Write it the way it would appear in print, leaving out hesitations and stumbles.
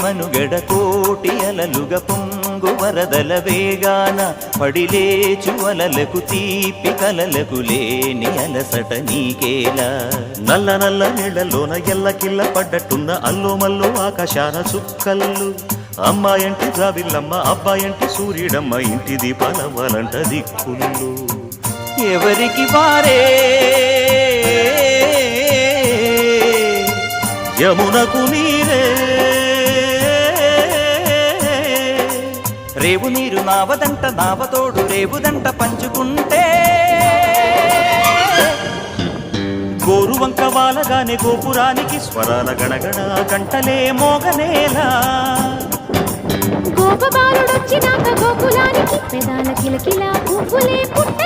మనుగడ కోటి అలలుగ పొంగు వరదల వేగాన పడిలేచు అలలకు తీపి కలలకు లేని అలసట నీకేలా నల్ల నల్ల నీళ్లలోన ఎల్లకిల్ల పడ్డట్టున్న అల్లో మల్లో ఆకాశాన చుక్కల్లు అమ్మాయంటి జాబిల్లమ్మ అబ్బాయంటి సూర్యుడమ్మ ఇంటి దీపాలవ్వాలంట దిక్కులు ఎవరికి వారే యమునకు నీరే రేవు నీరు నావదంట నావతోడు రేవుదంట పంచుకుంటే గోరు వంక వాలగానే గోపురానికి స్వరాల గణగణ గంటలే మోగనేలా గోపబాలుడొచ్చినాక గోకులానికి పెదాల కిలకిలా పువ్వులే పుట్ట